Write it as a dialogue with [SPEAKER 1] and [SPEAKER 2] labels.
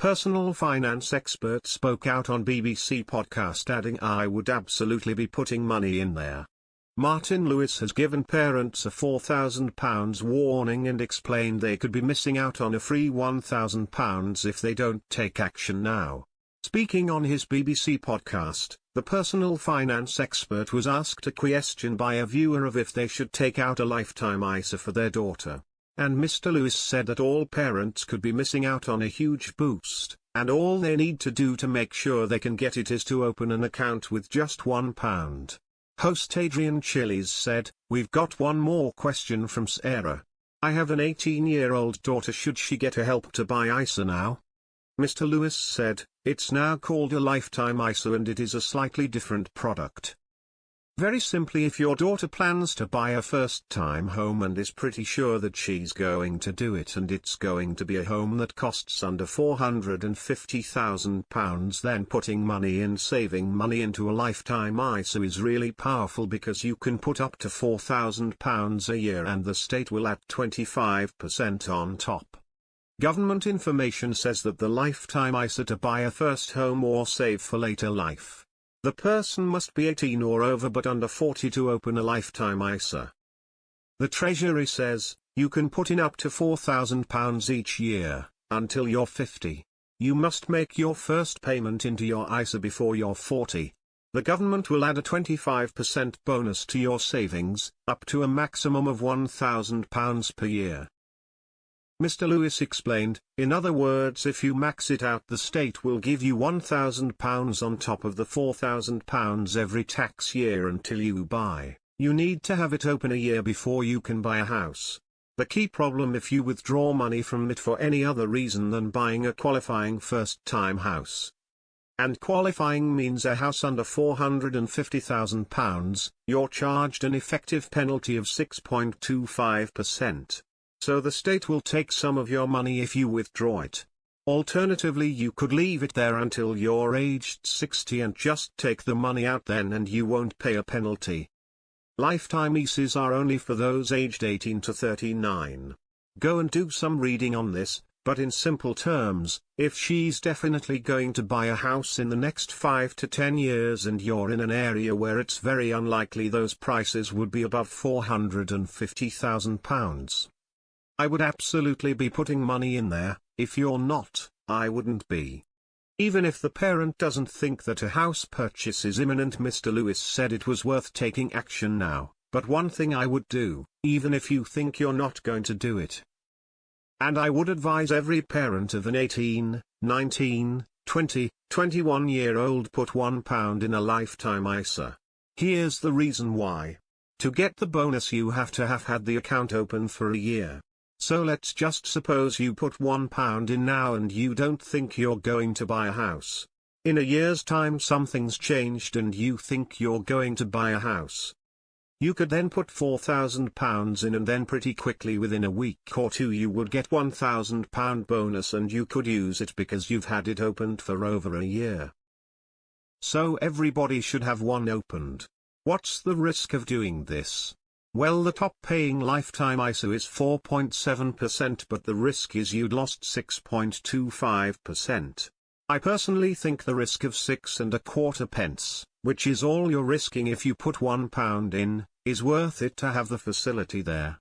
[SPEAKER 1] personal finance expert spoke out on BBC podcast, adding, "I would absolutely be putting money in there." Martin Lewis has given parents a £4,000 warning and explained they could be missing out on a free £1,000 if they don't take action now. Speaking on his BBC podcast, the personal finance expert was asked a question by a viewer of if they should take out a lifetime ISA for their daughter. And Mr. Lewis said that all parents could be missing out on a huge boost, and all they need to do to make sure they can get it is to open an account with just £1. Host Adrian Chiles said, "We've got one more question from Sarah. I have an 18-year-old daughter. Should she get a help to buy ISA now?" Mr. Lewis said, "It's now called a lifetime ISA and it is a slightly different product. Very simply, if your daughter plans to buy a first-time home and is pretty sure that she's going to do it and it's going to be a home that costs under £450,000, then putting money in, saving money into a lifetime ISA is really powerful, because you can put up to £4,000 a year and the state will add 25% on top. Government information says that the lifetime ISA to buy a first home or save for later life. The person must be 18 or over but under 40 to open a lifetime ISA. The Treasury says, you can put in up to £4,000 each year, until you're 50. You must make your first payment into your ISA before you're 40. The government will add a 25% bonus to your savings, up to a maximum of £1,000 per year. Mr. Lewis explained, in other words, if you max it out, the state will give you £1,000 on top of the £4,000 every tax year until you buy. You need to have it open a year before you can buy a house. The key problem if you withdraw money from it for any other reason than buying a qualifying first-time house. And qualifying means a house under £450,000, you're charged an effective penalty of 6.25%. So the state will take some of your money if you withdraw it. Alternatively, you could leave it there until you're aged 60 and just take the money out then and you won't pay a penalty. Lifetime ISAs are only for those aged 18 to 39. Go and do some reading on this, but in simple terms, if she's definitely going to buy a house in the next 5 to 10 years and you're in an area where it's very unlikely those prices would be above £450,000, I would absolutely be putting money in there. If you're not, I wouldn't be. Even if the parent doesn't think that a house purchase is imminent, Mr. Lewis said it was worth taking action now, but one thing I would do, even if you think you're not going to do it. And I would advise every parent of an 18, 19, 20, 21-year-old put £1 in a lifetime ISA. Here's the reason why. To get the bonus you have to have had the account open for a year. So let's just suppose you put £1 in now and you don't think you're going to buy a house. In a year's time something's changed and you think you're going to buy a house. You could then put £4,000 in and then pretty quickly within a week or two you would get £1,000 bonus and you could use it because you've had it opened for over a year. So everybody should have one opened. What's the risk of doing this? Well, the top-paying lifetime ISA is 4.7%, but the risk is you'd lost 6.25%. I personally think the risk of 6.25p, which is all you're risking if you put £1 in, is worth it to have the facility there.